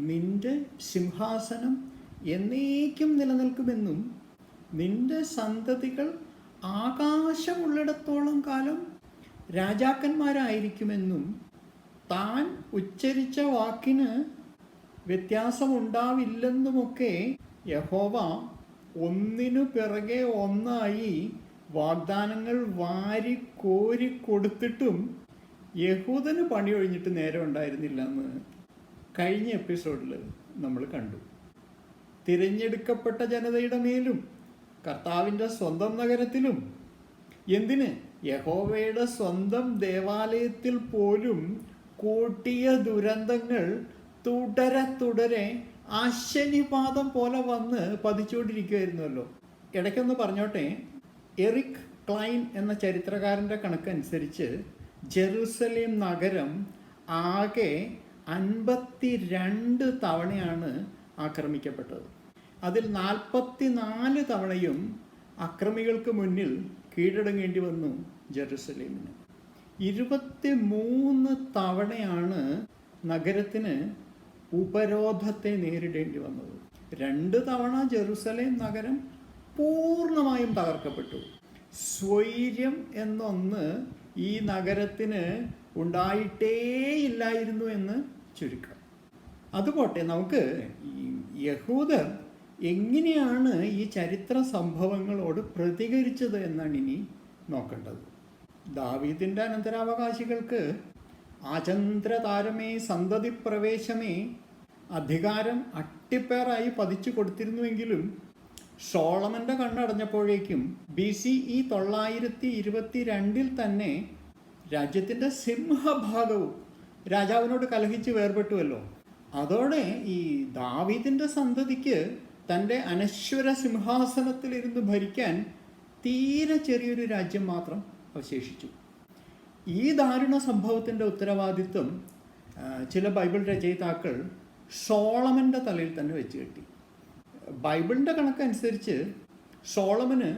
നിന്റെ സിംഹാസനം എന്നേക്കും നിലനിൽക്കുമെന്നും നിന്റെ സന്തതികൾ ആകാശമുള്ളിടത്തോളം കാലം രാജാക്കന്മാരായിരിക്കുമെന്നും താൻ ഉച്ചരിച്ച വാക്കിന് വ്യത്യാസമുണ്ടാവില്ലെന്നുമൊക്കെ യഹോവ ഒന്നിനു പിറകെ ഒന്നായി വാഗ്ദാനങ്ങൾ വാരിക്കോരി കൊടുത്തിട്ടും യഹൂദന് പണി ഒഴിഞ്ഞിട്ട് നേരം ഉണ്ടായിരുന്നില്ല എന്ന് കഴിഞ്ഞ എപ്പിസോഡിൽ നമ്മൾ കണ്ടു. തിരഞ്ഞെടുക്കപ്പെട്ട ജനതയുടെ മേലും കർത്താവിൻ്റെ സ്വന്തം നഗരത്തിലും, എന്തിന് യഹോവയുടെ സ്വന്തം ദേവാലയത്തിൽ പോലും കൂട്ടിയ ദുരന്തങ്ങൾ തുടരെ അശനിപാതം പോലെ വന്ന് പതിച്ചുകൊണ്ടിരിക്കുമായിരുന്നല്ലോ. ഇടയ്ക്കൊന്ന് പറഞ്ഞോട്ടെ, എറിക് ക്ലൈൻ എന്ന ചരിത്രകാരൻ്റെ കണക്കനുസരിച്ച് ജെറുസലേം നഗരം ആകെ 52 തവണയാണ് ആക്രമിക്കപ്പെട്ടത്. അതിൽ 44 തവണയും അക്രമികൾക്ക് മുന്നിൽ കീഴടങ്ങേണ്ടി വന്നു ജെറുസലേമിന്. 23 തവണയാണ് നഗരത്തിന് ഉപരോധത്തെ നേരിടേണ്ടി വന്നത്. 2 തവണ ജെറുസലേം നഗരം പൂർണ്ണമായും തകർക്കപ്പെട്ടു. സ്വൈര്യം എന്നൊന്ന് ഈ നഗരത്തിന് ഉണ്ടായിട്ടേയില്ലായിരുന്നു എന്ന് ചുരുക്കം. അതുപോട്ടെ, നമുക്ക് ഈ യഹൂദർ എങ്ങനെയാണ് ഈ ചരിത്ര സംഭവങ്ങളോട് പ്രതികരിച്ചത് എന്നാണ് ഇനി നോക്കേണ്ടത്. ദാവീദിൻ്റെ അനന്തരാവകാശികൾക്ക് ആചന്ദ്രതാരമേ, സന്തതി പ്രവേശമേ അധികാരം അട്ടിപ്പേറായി പതിച്ചു കൊടുത്തിരുന്നുവെങ്കിലും സോളമൻ്റെ കണ്ണടഞ്ഞപ്പോഴേക്കും BCE 922 തന്നെ രാജ്യത്തിൻ്റെ സിംഹഭാഗവും രാജാവിനോട് കലഹിച്ച് വേർപെട്ടുവല്ലോ. അതോടെ ഈ ദാവീദിൻ്റെ സന്തതിക്ക് തൻ്റെ അനശ്വര സിംഹാസനത്തിലിരുന്ന് ഭരിക്കാൻ തീരെ ചെറിയൊരു രാജ്യം മാത്രം അവശേഷിച്ചു. ഈ ദാരുണ സംഭവത്തിൻ്റെ ഉത്തരവാദിത്വം ചില ബൈബിൾ രചയിതാക്കൾ സോളമൻ്റെ തലയിൽ തന്നെ വെച്ച് കെട്ടി. ബൈബിളിൻ്റെ കണക്കനുസരിച്ച് സോളമന്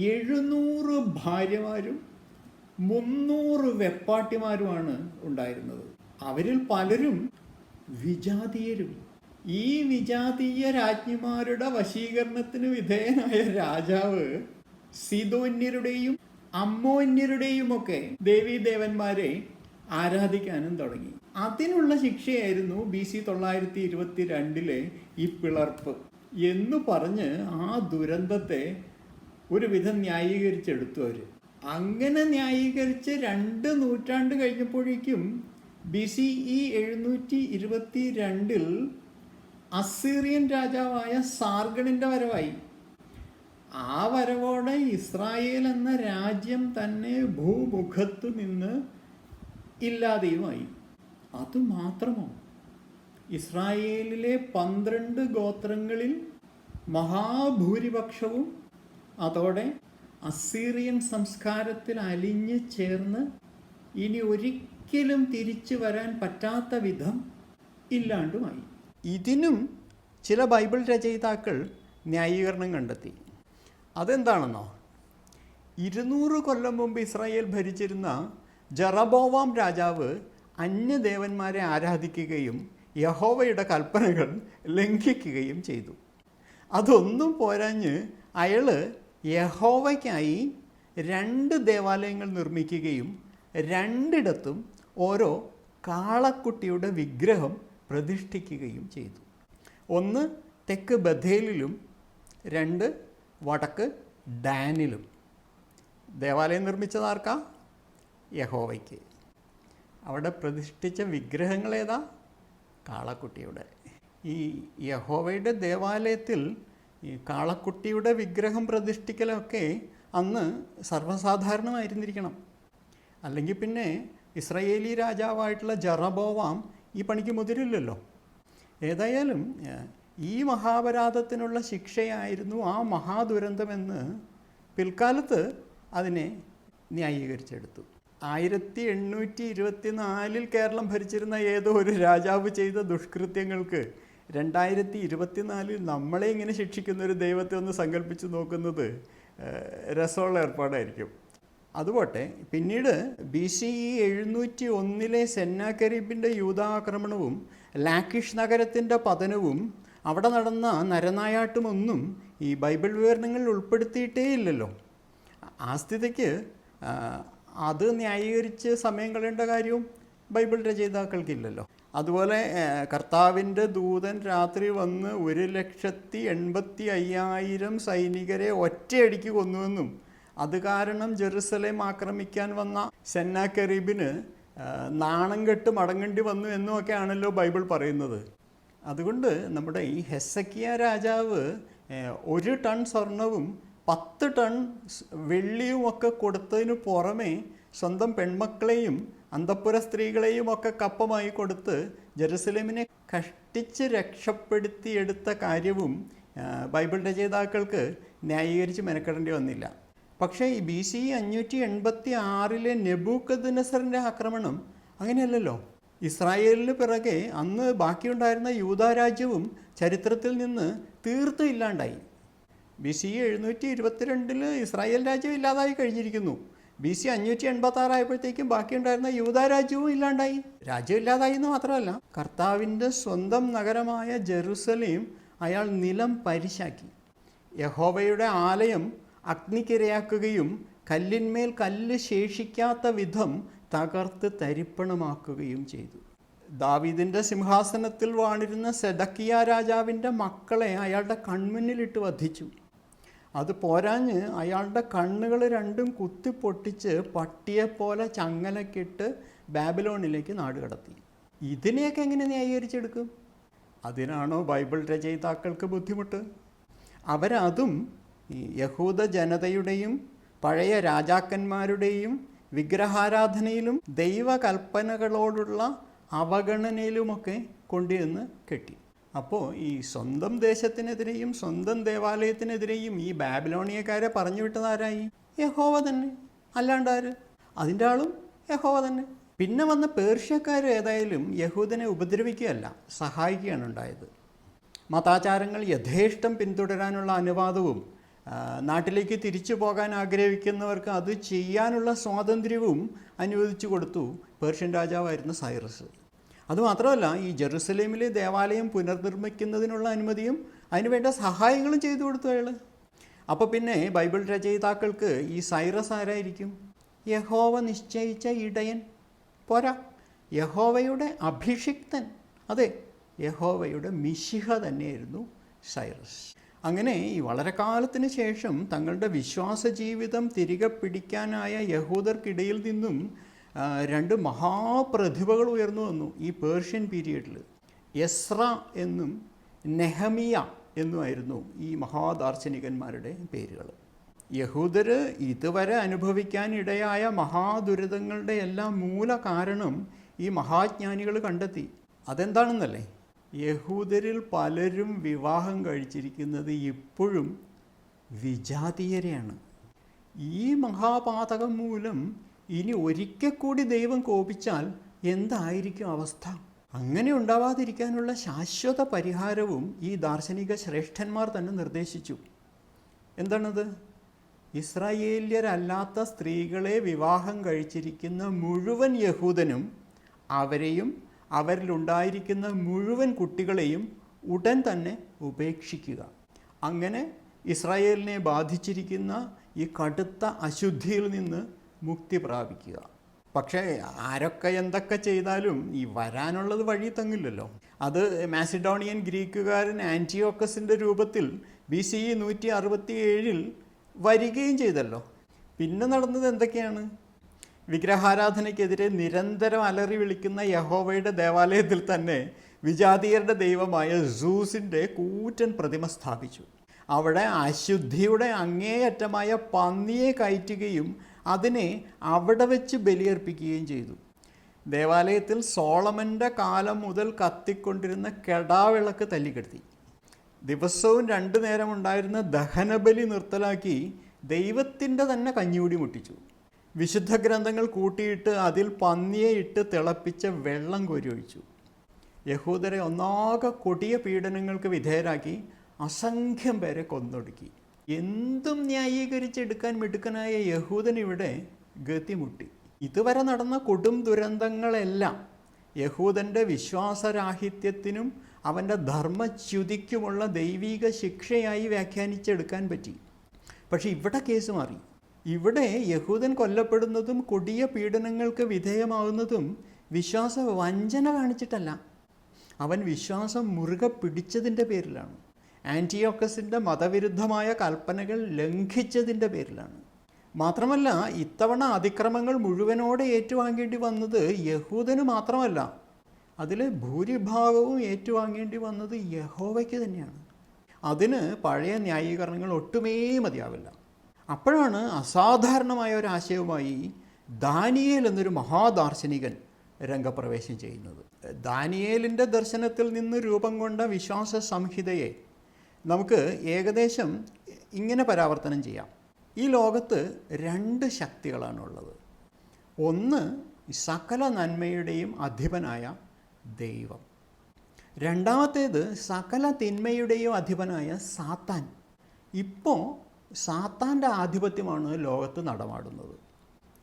700 ഭാര്യമാരും 300 വെപ്പാട്ടിമാരുമാണ് ഉണ്ടായിരുന്നത്. അവരിൽ പലരും വിജാതീയരും. ഈ വിജാതീയ രാജ്ഞിമാരുടെ വശീകരണത്തിന് വിധേയനായ രാജാവ് സീദോന്യരുടെയും അമ്മോന്യരുടെയുമൊക്കെ ദേവീദേവന്മാരെ ആരാധിക്കാനും തുടങ്ങി. അതിനുള്ള ശിക്ഷയായിരുന്നു BC 922 ഈ പിളർപ്പ് എന്ന് പറഞ്ഞ് ആ ദുരന്തത്തെ ഒരുവിധം ന്യായീകരിച്ചെടുത്തു അവർ. അങ്ങനെ ന്യായീകരിച്ച് 2 നൂറ്റാണ്ട് കഴിഞ്ഞപ്പോഴേക്കും BCE 722 അസീറിയൻ രാജാവായ സാർഗണിൻ്റെ വരവായി. ആ വരവോടെ ഇസ്രായേൽ എന്ന രാജ്യം തന്നെ ഭൂമുഖത്ത് നിന്ന് ഇല്ലാതെയുമായി. അതുമാത്രമോ, ഇസ്രായേലിലെ 12 ഗോത്രങ്ങളിൽ മഹാഭൂരിപക്ഷവും അതോടെ അസീറിയൻ സംസ്കാരത്തിൽ അലിഞ്ഞു ചേർന്ന് ഇനി ഒരിക്കലും തിരിച്ചു വരാൻ പറ്റാത്ത വിധം ഇല്ലാണ്ടുമായി. ഇതിനും ചില ബൈബിൾ രചയിതാക്കൾ ന്യായീകരണം കണ്ടെത്തി. അതെന്താണെന്നോ, 200 കൊല്ലം മുമ്പ് ഇസ്രായേൽ ഭരിച്ചിരുന്ന ജറബോവാം രാജാവ് അന്യദേവന്മാരെ ആരാധിക്കുകയും യഹോവയുടെ കൽപ്പനകൾ ലംഘിക്കുകയും ചെയ്തു. അതൊന്നും പോരാഞ്ഞ് അയാൾ യഹോവയ്ക്കായി 2 ദേവാലയങ്ങൾ നിർമ്മിക്കുകയും 2ഇടത്തും ഓരോ കാളക്കുട്ടിയുടെ വിഗ്രഹം പ്രതിഷ്ഠിക്കുകയും ചെയ്തു. ഒന്ന് തെക്ക് ബഥേലിലും 2 വടക്ക് ഡാനിലും. ദേവാലയം നിർമ്മിച്ചതാർക്കാ? യഹോവയ്ക്ക്. അവിടെ പ്രതിഷ്ഠിച്ച വിഗ്രഹങ്ങൾ ഏതാ? കാളക്കുട്ടിയുടെ. ഈ യഹോവയുടെ ദേവാലയത്തിൽ ഈ കാളക്കുട്ടിയുടെ വിഗ്രഹം പ്രതിഷ്ഠിക്കലൊക്കെ അന്ന് സർവ്വസാധാരണമായിരുന്നിരിക്കണം. അല്ലെങ്കിൽ പിന്നെ ഇസ്രായേലി രാജാവായിട്ടുള്ള ജറബോവാം ഈ പണിക്ക് മുതിരില്ലല്ലോ. ഏതായാലും ഈ മഹാപരാധത്തിനുള്ള ശിക്ഷയായിരുന്നു ആ മഹാദുരന്തമെന്ന് പിൽക്കാലത്ത് അതിനെ ന്യായീകരിച്ചെടുത്തു. 1824 കേരളം ഭരിച്ചിരുന്ന ഏതോ ഒരു രാജാവ് ചെയ്ത ദുഷ്കൃത്യങ്ങൾക്ക് 2024 നമ്മളെ ഇങ്ങനെ ശിക്ഷിക്കുന്ന ഒരു ദൈവത്തെ ഒന്ന് സങ്കല്പിച്ച് നോക്കുന്നത് രസമുള്ള ഏർപ്പാടായിരിക്കും. അതുപോട്ടെ, പിന്നീട് BCE 701 സെന്നാകെരീബിൻ്റെ യൂദാക്രമണവും ലാക്കിഷ് നഗരത്തിൻ്റെ പതനവും അവിടെ നടന്ന നരനായാട്ടുമൊന്നും ഈ ബൈബിൾ വിവരണങ്ങളിൽ ഉൾപ്പെടുത്തിയിട്ടേ ഇല്ലല്ലോ. ആ സ്ഥിതിക്ക് അത് ന്യായീകരിച്ച് സമയം കളയേണ്ട കാര്യവും ബൈബിൾ രചയിതാക്കൾക്കില്ലല്ലോ. അതുപോലെ കർത്താവിൻ്റെ ദൂതൻ രാത്രി വന്ന് 1,85,000 സൈനികരെ ഒറ്റയടിക്ക് കൊന്നുവെന്നും അത് കാരണം ജെറുസലേം ആക്രമിക്കാൻ വന്ന സെന്നാകെരീബിന് നാണം കെട്ട് മടങ്ങേണ്ടി വന്നു എന്നുമൊക്കെ ആണല്ലോ ബൈബിൾ പറയുന്നത്. അതുകൊണ്ട് നമ്മുടെ ഈ ഹെസക്കിയ രാജാവ് 1 ടൺ സ്വർണവും 10 ടൺ വെള്ളിയും ഒക്കെ കൊടുത്തതിന് പുറമെ സ്വന്തം പെൺമക്കളെയും അന്തഃപുര സ്ത്രീകളെയും ഒക്കെ കപ്പമായി കൊടുത്ത് ജെറുസലേമിനെ കഷ്ടിച്ച് രക്ഷപ്പെടുത്തിയെടുത്ത കാര്യവും ബൈബിൾ രചയിതാക്കൾക്ക് ന്യായീകരിച്ച് മെനക്കെടേണ്ടി വന്നില്ല. പക്ഷേ ഈ BCE 586 നെബൂഖദ്നേസറിൻ്റെ ആക്രമണം അങ്ങനെയല്ലല്ലോ. ഇസ്രായേലിന് പിറകെ അന്ന് ബാക്കിയുണ്ടായിരുന്ന യൂദാ രാജ്യവും ചരിത്രത്തിൽ നിന്ന് തീർത്തും ഇല്ലാണ്ടായി. BCE 722 ഇസ്രായേൽ രാജ്യം ഇല്ലാതായി കഴിഞ്ഞിരിക്കുന്നു. BCE 586 ആയപ്പോഴത്തേക്കും ബാക്കിയുണ്ടായിരുന്ന യൂദാ രാജ്യവും ഇല്ലാണ്ടായി. രാജ്യം ഇല്ലാതായി എന്ന് മാത്രമല്ല, കർത്താവിൻ്റെ സ്വന്തം നഗരമായ ജെറുസലേം അയാൾ നിലം പരിശാക്കി. യഹോവയുടെ ആലയം അഗ്നിക്കിരയാക്കുകയും കല്ലിന്മേൽ കല്ല് ശേഷിക്കാത്ത വിധം തകർത്ത് തരിപ്പണമാക്കുകയും ചെയ്തു. ദാവീദിൻ്റെ സിംഹാസനത്തിൽ വാണിരുന്ന സെദക്കിയ രാജാവിൻ്റെ മക്കളെ അയാളുടെ കൺമുന്നിലിട്ട് വധിച്ചു. അത് പോരാഞ്ഞ് അയാളുടെ കണ്ണുകൾ രണ്ടും കുത്തിപ്പൊട്ടിച്ച് പട്ടിയെപ്പോലെ ചങ്ങലക്കിട്ട് ബാബിലോണിലേക്ക് നാടുകടത്തി. ഇതിനെയൊക്കെ എങ്ങനെ ന്യായീകരിച്ചെടുക്കും? അതിനാണോ ബൈബിൾ രചയിതാക്കൾക്ക് ബുദ്ധിമുട്ട്? അവരതും ഈ യഹൂദ ജനതയുടെയും പഴയ രാജാക്കന്മാരുടെയും വിഗ്രഹാരാധനയിലും ദൈവകൽപ്പനകളോടുള്ള അവഗണനയിലുമൊക്കെ കൊണ്ടുവന്ന് കെട്ടി. അപ്പോൾ ഈ സ്വന്തം ദേശത്തിനെതിരെയും സ്വന്തം ദേവാലയത്തിനെതിരെയും ഈ ബാബിലോണിയക്കാരെ പറഞ്ഞു വിട്ടതാരായി? യഹോവ തന്നെ. അല്ലാണ്ടാര്? അതിൻ്റെ ആളും യഹോവ തന്നെ. പിന്നെ വന്ന പേർഷ്യക്കാർ ഏതായാലും യഹൂദനെ ഉപദ്രവിക്കുകയല്ല, സഹായിക്കുകയാണ് ഉണ്ടായത്. മതാചാരങ്ങൾ യഥേഷ്ടം പിന്തുടരാനുള്ള അനുവാദവും നാട്ടിലേക്ക് തിരിച്ചു പോകാൻ ആഗ്രഹിക്കുന്നവർക്ക് അത് ചെയ്യാനുള്ള സ്വാതന്ത്ര്യവും അനുവദിച്ചു കൊടുത്തു പേർഷ്യൻ രാജാവായിരുന്ന സൈറസ്. അതുമാത്രമല്ല, ഈ ജെറുസലേമിലെ ദേവാലയം പുനർനിർമ്മിക്കുന്നതിനുള്ള അനുമതിയും അതിനുവേണ്ട സഹായങ്ങളും ചെയ്തു കൊടുത്തു അയാൾ. അപ്പോൾ പിന്നെ ബൈബിൾ രചയിതാക്കൾക്ക് ഈ സൈറസ് ആരായിരിക്കും? യഹോവ നിശ്ചയിച്ച ഇടയൻ പോരാ, യഹോവയുടെ അഭിഷിക്തൻ. അതെ, യഹോവയുടെ മിശിഹ തന്നെയായിരുന്നു സൈറസ്. അങ്ങനെ ഈ വളരെ കാലത്തിന് ശേഷം തങ്ങളുടെ വിശ്വാസ ജീവിതം തിരികെ പിടിക്കാനായ യഹൂദർക്കിടയിൽ നിന്നും 2 മഹാപ്രതിഭകൾ ഉയർന്നു വന്നു ഈ പേർഷ്യൻ പീരീഡിൽ. എസ്ര എന്നും നെഹമിയ എന്നുമായിരുന്നു ഈ മഹാദാർശനികന്മാരുടെ പേരുകൾ. യഹൂദർ ഇതുവരെ അനുഭവിക്കാനിടയായ മഹാദുരിതങ്ങളുടെ എല്ലാം മൂല കാരണം ഈ മഹാജ്ഞാനികൾ കണ്ടെത്തി. അതെന്താണെന്നല്ലേ? യഹൂദരിൽ പലരും വിവാഹം കഴിച്ചിരിക്കുന്നത് ഇപ്പോഴും വിജാതീയരെയാണ്. ഈ മഹാപാതകം മൂലം ഇനി ഒരിക്കൽ കൂടി ദൈവം കോപിച്ചാൽ എന്തായിരിക്കും അവസ്ഥ? അങ്ങനെ ഉണ്ടാവാതിരിക്കാനുള്ള ശാശ്വത പരിഹാരവും ഈ ദാർശനിക ശ്രേഷ്ഠന്മാർ തന്നെ നിർദ്ദേശിച്ചു. എന്താണത്? ഇസ്രായേല്യരല്ലാത്ത സ്ത്രീകളെ വിവാഹം കഴിച്ചിരിക്കുന്ന മുഴുവൻ യഹൂദനും അവരെയും അവരിലുണ്ടായിരിക്കുന്ന മുഴുവൻ കുട്ടികളെയും ഉടൻ തന്നെ ഉപേക്ഷിക്കുക. അങ്ങനെ ഇസ്രായേലിനെ ബാധിച്ചിരിക്കുന്ന ഈ കടുത്ത അശുദ്ധിയിൽ നിന്ന് മുക്തി പ്രാപിക്കുക. പക്ഷേ ആരൊക്കെ എന്തൊക്കെ ചെയ്താലും ഈ വരാനുള്ളത് വഴി തങ്ങില്ലല്ലോ. അത് മാസിഡോണിയൻ ഗ്രീക്കുകാരൻ ആൻറ്റിയോക്കസിൻ്റെ രൂപത്തിൽ BCE 167 വരികയും ചെയ്തല്ലോ. പിന്നെ നടന്നത് എന്തൊക്കെയാണ്? വിഗ്രഹാരാധനയ്ക്കെതിരെ നിരന്തരം അലറി വിളിക്കുന്ന യഹോവയുടെ ദേവാലയത്തിൽ തന്നെ വിജാതീയരുടെ ദൈവമായ സൂസിൻ്റെ കൂറ്റൻ പ്രതിമ സ്ഥാപിച്ചു. അവിടെ അശുദ്ധിയുടെ അങ്ങേയറ്റമായ പന്നിയെ കയറ്റുകയും അതിനെ അവിടെ വെച്ച് ബലിയർപ്പിക്കുകയും ചെയ്തു. ദേവാലയത്തിൽ സോളമൻ്റെ കാലം മുതൽ കത്തിക്കൊണ്ടിരുന്ന കെടാവിളക്ക് തല്ലിക്കെടുത്തി. ദിവസവും 2 നേരം ഉണ്ടായിരുന്ന ദഹനബലി നിർത്തലാക്കി ദൈവത്തിൻ്റെ തന്നെ കഞ്ഞിയൂടി മുട്ടിച്ചു. വിശുദ്ധ ഗ്രന്ഥങ്ങൾ കൂട്ടിയിട്ട് അതിൽ പന്നിയെ ഇട്ട് തിളപ്പിച്ച വെള്ളം കോരി ഒഴിച്ചു. യഹൂദരെ ഒന്നാകെ കൊടിയ പീഡനങ്ങൾക്ക് വിധേയരാക്കി അസംഖ്യം പേരെ കൊന്നൊടുക്കി. എന്തും ന്യായീകരിച്ചെടുക്കാൻ മിടുക്കനായ യഹൂദൻ ഇവിടെ ഗതിമുട്ടി. ഇതുവരെ നടന്ന കൊടും ദുരന്തങ്ങളെല്ലാം യഹൂദൻ്റെ വിശ്വാസരാഹിത്യത്തിനും അവൻ്റെ ധർമ്മച്യുതിക്കുമുള്ള ദൈവിക ശിക്ഷയായി വ്യാഖ്യാനിച്ചെടുക്കാൻ പറ്റി. പക്ഷെ ഇവിടെ കേസ് മാറി. ഇവിടെ യഹൂദൻ കൊല്ലപ്പെടുന്നതും കൊടിയ പീഡനങ്ങൾക്ക് വിധേയമാകുന്നതും വിശ്വാസ വഞ്ചന കാണിച്ചിട്ടല്ല, അവൻ വിശ്വാസം മുറുകെ പിടിച്ചതിൻ്റെ പേരിലാണ്. ആൻറ്റിയോക്കസിൻ്റെ മതവിരുദ്ധമായ കൽപ്പനകൾ ലംഘിച്ചതിൻ്റെ പേരിലാണ്. മാത്രമല്ല, ഇത്തവണ അതിക്രമങ്ങൾ മുഴുവനോടെ ഏറ്റുവാങ്ങേണ്ടി വന്നത് യഹൂദന് മാത്രമല്ല, അതിൽ ഭൂരിഭാഗവും ഏറ്റുവാങ്ങേണ്ടി വന്നത് യഹോവയ്ക്ക് തന്നെയാണ്. അതിന് പഴയ ന്യായീകരണങ്ങൾ ഒട്ടുമേ മതിയാവില്ല. അപ്പോഴാണ് അസാധാരണമായ ഒരാശയവുമായി ദാനിയേൽ എന്നൊരു മഹാദാർശനികൻ രംഗപ്രവേശം ചെയ്യുന്നത്. ദാനിയേലിൻ്റെ ദർശനത്തിൽ നിന്ന് രൂപം കൊണ്ട വിശ്വാസ സംഹിതയെ നമുക്ക് ഏകദേശം ഇങ്ങനെ പരാവർത്തനം ചെയ്യാം. ഈ ലോകത്ത് രണ്ട് ശക്തികളാണുള്ളത്. ഒന്ന് സകല നന്മയുടെയും അധിപനായ ദൈവം. രണ്ടാമത്തേത് സകല തിന്മയുടെയും അധിപനായ സാത്താൻ. ഇപ്പോൾ സാത്താൻ്റെ ആധിപത്യമാണ് ലോകത്ത് നടമാടുന്നത്.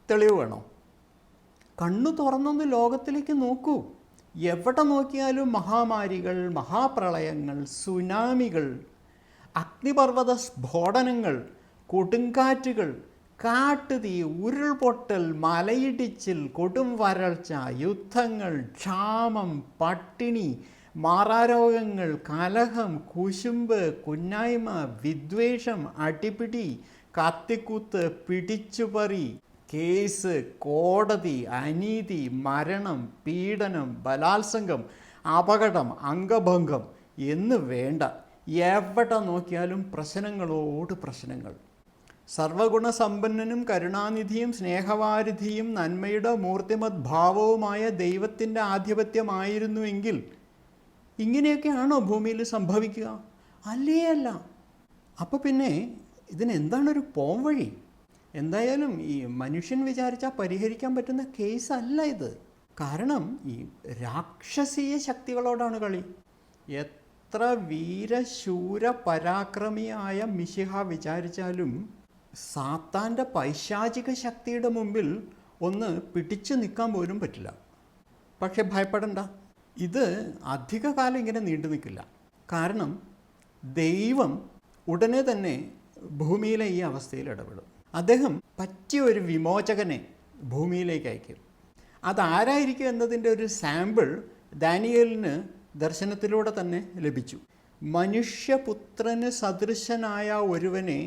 തെളിവ് വേണോ? കണ്ണു തുറന്നൊന്ന് ലോകത്തിലേക്ക് നോക്കൂ. എവിടെ നോക്കിയാലും മഹാമാരികൾ, മഹാപ്രളയങ്ങൾ, സുനാമികൾ, അഗ്നിപർവ്വത സ്ഫോടനങ്ങൾ, കൊടുങ്കാറ്റുകൾ, കാട്ടുതീ, ഉരുൾപൊട്ടൽ, മലയിടിച്ചിൽ, കൊടും വരൾച്ച, യുദ്ധങ്ങൾ, ക്ഷാമം, പട്ടിണി, മാറാരോഗങ്ങൾ, കലഹം, കുശുമ്പ്, കുന്നായ്മ, വിദ്വേഷം, അടിപിടി, കത്തിക്കുത്ത്, പിടിച്ചുപറി, കേസ്, കോടതി, അനീതി, മരണം, പീഡനം, ബലാത്സംഗം, അപകടം, അംഗഭംഗം എന്ന് വേണ്ട, എവിടെ നോക്കിയാലും പ്രശ്നങ്ങളോട് പ്രശ്നങ്ങൾ. സർവഗുണസമ്പന്നനും കരുണാനിധിയും സ്നേഹവാരിധിയും നന്മയുടെ മൂർത്തിമത് ഭാവവുമായ ദൈവത്തിൻ്റെ ആധിപത്യമായിരുന്നുവെങ്കിൽ ഇങ്ങനെയൊക്കെയാണോ ഭൂമിയിൽ സംഭവിക്കുക? അല്ലേ അല്ല. അപ്പോൾ പിന്നെ ഇതിനെന്താണൊരു പോംവഴി? എന്തായാലും ഈ മനുഷ്യൻ വിചാരിച്ചാൽ പരിഹരിക്കാൻ പറ്റുന്ന കേസല്ല ഇത്. കാരണം ഈ രാക്ഷസീയ ശക്തികളോടാണ് കളി. എത്ര വീരശൂര പരാക്രമിയായ മിശിഹ വിചാരിച്ചാലും സാത്താൻ്റെ പൈശാചിക ശക്തിയുടെ മുമ്പിൽ ഒന്ന് പിടിച്ചു നിൽക്കാൻ പോലും പറ്റില്ല. പക്ഷെ ഭയപ്പെടണ്ട, ഇത് അധികകാലം ഇങ്ങനെ നീണ്ടു നിൽക്കില്ല. കാരണം ദൈവം ഉടനെ തന്നെ ഭൂമിയിലെ ഈ അവസ്ഥയിൽ ഇടപെടും. അദ്ദേഹം പറ്റിയ ഒരു വിമോചകനെ ഭൂമിയിലേക്ക് അയക്കും. അതാരായിരിക്കും എന്നതിൻ്റെ ഒരു സാമ്പിൾ ദാനിയേലിന് ദർശനത്തിലൂടെ തന്നെ ലഭിച്ചു. മനുഷ്യപുത്രന് സദൃശനായ ഒരുവനെ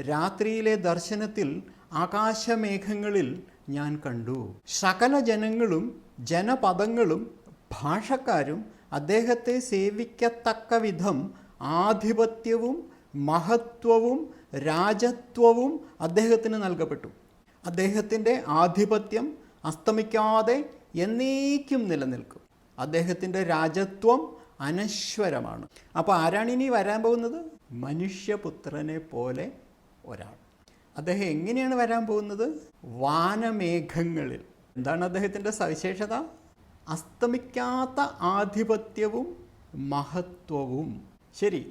രാത്രിയിലെ ദർശനത്തിൽ ആകാശമേഘങ്ങളിൽ ഞാൻ കണ്ടു. സകല ജനങ്ങളും ജനപദങ്ങളും ഭാഷക്കാരും അദ്ദേഹത്തെ സേവിക്കത്തക്ക വിധം ആധിപത്യവും മഹത്വവും രാജത്വവും അദ്ദേഹത്തിന് നൽകപ്പെട്ടു. അദ്ദേഹത്തിൻ്റെ ആധിപത്യം അസ്തമിക്കാതെ എന്നേക്കും നിലനിൽക്കും. അദ്ദേഹത്തിൻ്റെ രാജത്വം അനശ്വരമാണ്. അപ്പോൾ ആരാണിനി വരാൻ പോകുന്നത്? മനുഷ്യപുത്രനെ പോലെ ഒരാൾ. അദ്ദേഹം എങ്ങനെയാണ് വരാൻ പോകുന്നത്? വാനമേഘങ്ങളിൽ. എന്താണ് അദ്ദേഹത്തിൻ്റെ സവിശേഷത? അസ്തമിക്കാത്ത ആധിപത്യവും മഹത്വവും. ശരി,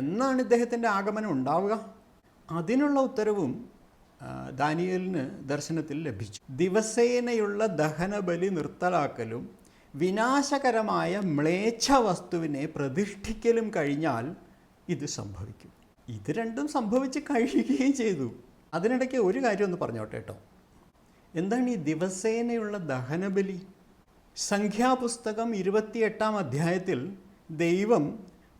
എന്നാണ് ഇദ്ദേഹത്തിൻ്റെ ആഗമനം ഉണ്ടാവുക? അതിനുള്ള ഉത്തരവും ദാനിയേലിന് ദർശനത്തിൽ ലഭിച്ചു. ദിവസേനയുള്ള ദഹനബലി നിർത്തലാക്കലും വിനാശകരമായ മ്ലേച്ഛ വസ്തുവിനെ പ്രതിഷ്ഠിക്കലും കഴിഞ്ഞാൽ ഇത് സംഭവിക്കും. ഇത് രണ്ടും സംഭവിച്ച് കഴിയുകയും ചെയ്തു. അതിനിടയ്ക്ക് ഒരു കാര്യം ഒന്ന് പറഞ്ഞോട്ടെ കേട്ടോ. എന്താണ് ഈ ദിവസേനയുള്ള ദഹനബലി? സംഖ്യാപുസ്തകം 28-ാം അധ്യായത്തിൽ ദൈവം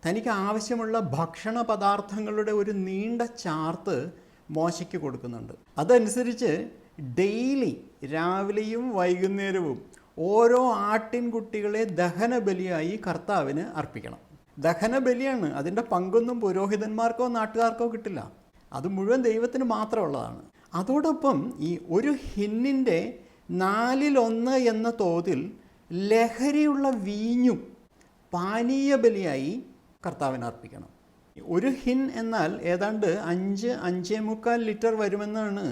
തനിക്ക് ആവശ്യമുള്ള ഭക്ഷണ പദാർത്ഥങ്ങളുടെ ഒരു നീണ്ട ചാർട്ട് മോശയ്ക്ക് കൊടുക്കുന്നുണ്ട്. അതനുസരിച്ച് ഡെയിലി രാവിലെയും വൈകുന്നേരവും ഓരോ ആട്ടിൻകുട്ടികളെ ദഹനബലിയായി കർത്താവിന് അർപ്പിക്കണം. ദഹനബലിയാണ്. അതിൻ്റെ പങ്കൊന്നും പുരോഹിതന്മാർക്കോ നാട്ടുകാർക്കോ കിട്ടില്ല. അത് മുഴുവൻ ദൈവത്തിന് മാത്രമുള്ളതാണ്. അതോടൊപ്പം ഈ ഒരു ഹിന്നിൻ്റെ 1/4 എന്ന തോതിൽ ലഹരിയുള്ള വീഞ്ഞും പാനീയ ബലിയായി കർത്താവിന് അർപ്പിക്കണം. ഒരു ഹിൻ എന്നാൽ ഏതാണ്ട് 5-5.25 ലിറ്റർ വരുമെന്നാണ്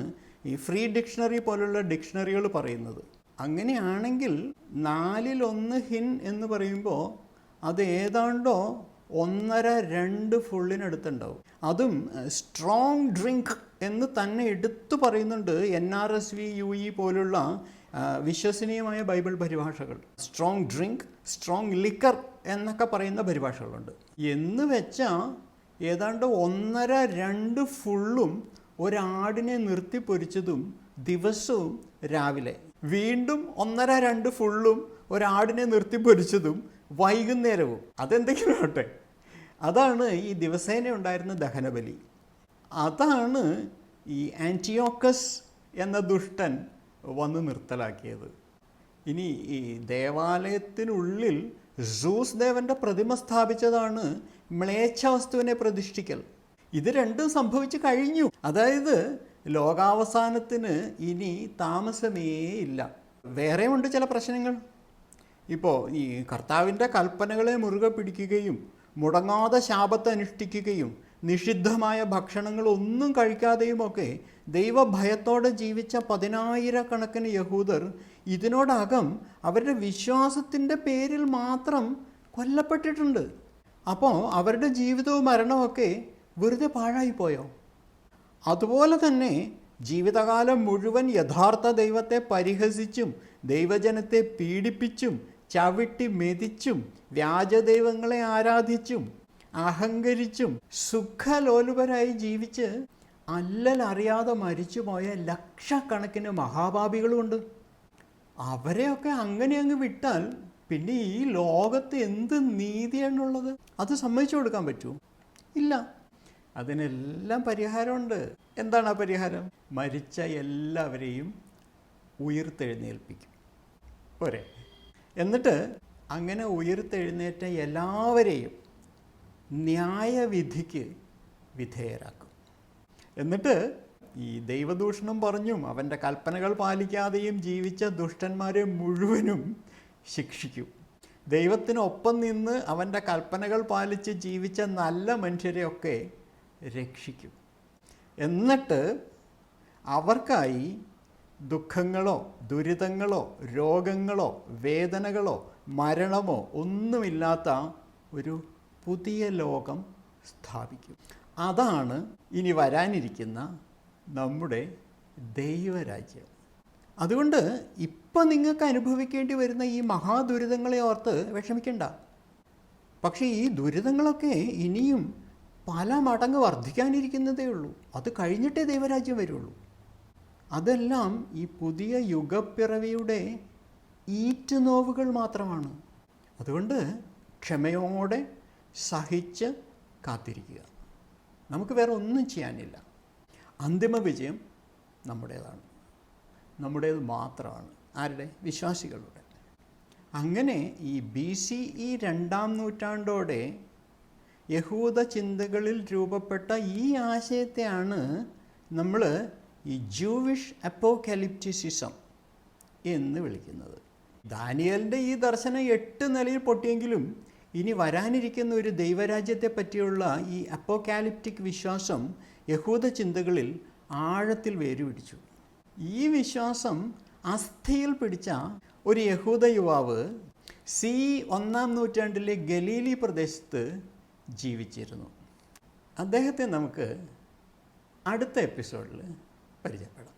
ഈ ഫ്രീ ഡിക്ഷണറി പോലുള്ള ഡിക്ഷണറികൾ പറയുന്നത്. അങ്ങനെയാണെങ്കിൽ 1/4 ഹിൻ എന്ന് പറയുമ്പോൾ അത് ഏതാണ്ടോ 1.5-2 ഫുള്ളിനടുത്തുണ്ടാവും. അതും സ്ട്രോങ് ഡ്രിങ്ക് എന്ന് തന്നെ എടുത്തു പറയുന്നുണ്ട് NRSV UE പോലുള്ള വിശ്വസനീയമായ ബൈബിൾ പരിഭാഷകൾ. സ്ട്രോങ് ഡ്രിങ്ക്, സ്ട്രോങ് ലിക്കർ എന്നൊക്കെ പറയുന്ന പരിഭാഷകളുണ്ട്. എന്ന് വെച്ചാൽ ഏതാണ്ട് 1.5-2 ഫുള്ളും ഒരാടിനെ നിർത്തി പൊരിച്ചതും ദിവസവും രാവിലെ, വീണ്ടും 1.5-2 ഫുള്ളും ഒരാടിനെ നിർത്തി പൊരിച്ചതും വൈകുന്നേരവും. അതെന്തെങ്കിലും ആട്ടെ, അതാണ് ഈ ദിവസേന ഉണ്ടായിരുന്ന ദഹനബലി. അതാണ് ഈ ആൻറ്റിയോക്കസ് എന്ന ദുഷ്ടൻ വന്ന് നിർത്തലാക്കിയത്. ഇനി ഈ ദേവാലയത്തിനുള്ളിൽ സൂസ് ദേവൻ്റെ പ്രതിമ സ്ഥാപിച്ചതാണ് മ്ലേച്ഛ വസ്തുവിനെ പ്രതിഷ്ഠിക്കൽ. ഇത് രണ്ടും സംഭവിച്ചു കഴിഞ്ഞു. അതായത് ലോകാവസാനത്തിന് ഇനി താമസമേ ഇല്ല. വേറെയുണ്ട് ചില പ്രശ്നങ്ങൾ. ഇപ്പോൾ ഈ കർത്താവിൻ്റെ കൽപ്പനകളെ മുറുകെ പിടിക്കുകയും മുടങ്ങാതെ ശാബത്ത് അനുഷ്ഠിക്കുകയും നിഷിദ്ധമായ ഭക്ഷണങ്ങളൊന്നും കഴിക്കാതെയുമൊക്കെ ദൈവഭയത്തോടെ ജീവിച്ച 10,000-കണക്കിന് യഹൂദർ ഇതിനോടകം അവരുടെ വിശ്വാസത്തിൻ്റെ പേരിൽ മാത്രം കൊല്ലപ്പെട്ടിട്ടുണ്ട്. അപ്പോൾ അവരുടെ ജീവിതവും മരണമൊക്കെ വെറുതെ പാഴായിപ്പോയോ? അതുപോലെ തന്നെ ജീവിതകാലം മുഴുവൻ യഥാർത്ഥ ദൈവത്തെ പരിഹസിച്ചും ദൈവജനത്തെ പീഡിപ്പിച്ചും ചവിട്ടി മെതിച്ചും വ്യാജദൈവങ്ങളെ ആരാധിച്ചും അഹങ്കരിച്ചും സുഖലോലുപരായി ജീവിച്ച് അല്ലലറിയാതെ മരിച്ചുപോയ ലക്ഷക്കണക്കിന് മഹാപാപികളുമുണ്ട്. അവരെയൊക്കെ അങ്ങനെ അങ്ങ് വിട്ടാൽ പിന്നെ ഈ ലോകത്ത് എന്ത് നീതിയാണുള്ളത്? അത് സമ്മതിച്ചു കൊടുക്കാൻ പറ്റുമോ? ഇല്ല. അതിനെല്ലാം പരിഹാരമുണ്ട്. എന്താണ് ആ പരിഹാരം? മരിച്ച എല്ലാവരെയും ഉയിർത്തെഴുന്നേൽപ്പിക്കും. പോരെ? എന്നിട്ട് അങ്ങനെ ഉയിർത്തെഴുന്നേറ്റ എല്ലാവരെയും ന്യായവിധിക്ക് വിധേയരാക്കും. എന്നിട്ട് ഈ ദൈവദൂഷണം പറഞ്ഞും അവൻ്റെ കൽപ്പനകൾ പാലിക്കാതെയും ജീവിച്ച ദുഷ്ടന്മാരെ മുഴുവനും ശിക്ഷിക്കും. ദൈവത്തിനൊപ്പം നിന്ന് അവൻ്റെ കൽപ്പനകൾ പാലിച്ച് ജീവിച്ച നല്ല മനുഷ്യരെയൊക്കെ രക്ഷിക്കും. എന്നിട്ട് അവർക്കായി ദുഃഖങ്ങളോ ദുരിതങ്ങളോ രോഗങ്ങളോ വേദനകളോ മരണമോ ഒന്നുമില്ലാത്ത ഒരു പുതിയ ലോകം സ്ഥാപിക്കും. അതാണ് ഇനി വരാനിരിക്കുന്ന നമ്മുടെ ദൈവരാജ്യം. അതുകൊണ്ട് ഇപ്പം നിങ്ങൾക്ക് അനുഭവിക്കേണ്ടി വരുന്ന ഈ മഹാദുരിതങ്ങളെ ഓർത്ത് വിഷമിക്കണ്ട. പക്ഷേ ഈ ദുരിതങ്ങളൊക്കെ ഇനിയും പല മടങ്ങ് വർദ്ധിക്കാനിരിക്കുന്നതേ ഉള്ളൂ. അത് കഴിഞ്ഞിട്ടേ ദൈവരാജ്യം വരുള്ളൂ. അതെല്ലാം ഈ പുതിയ യുഗപ്പിറവിയുടെ ഈറ്റുനോവുകൾ മാത്രമാണ്. അതുകൊണ്ട് ക്ഷമയോടെ സഹിച്ച് കാത്തിരിക്കുക. നമുക്ക് വേറെ ഒന്നും ചെയ്യാനില്ല. അന്തിമ വിജയം നമ്മുടേതാണ്, നമ്മുടേത് മാത്രമാണ്. ആരുടെ? വിശ്വാസികളുടെ. അങ്ങനെ ഈ BCE 2-ാം നൂറ്റാണ്ടോടെ യഹൂദ ചിന്തകളിൽ രൂപപ്പെട്ട ഈ ആശയത്തെയാണ് നമ്മൾ ഈ ജൂവിഷ് അപ്പോകാലിപ്റ്റിസിസം എന്ന് വിളിക്കുന്നത്. ദാനിയേലിൻ്റെ ഈ ദർശനം 8 നിലയിൽ പൊട്ടിയെങ്കിലും ഇനി വരാനിരിക്കുന്ന ഒരു ദൈവരാജ്യത്തെ പറ്റിയുള്ള ഈ അപ്പോകാലിപ്റ്റിക് വിശ്വാസം യഹൂദ ചിന്തകളിൽ ആഴത്തിൽ വേരുപിടിച്ചു. ഈ വിശ്വാസം അസ്ഥിയിൽ പിടിച്ച ഒരു യഹൂദ യുവാവ് CE 1-ാം നൂറ്റാണ്ടിലെ ഗലീലി പ്രദേശത്ത് ജീവിച്ചിരുന്നു. അദ്ദേഹത്തെ നമുക്ക് അടുത്ത എപ്പിസോഡിൽ പരിചയപ്പെടാം.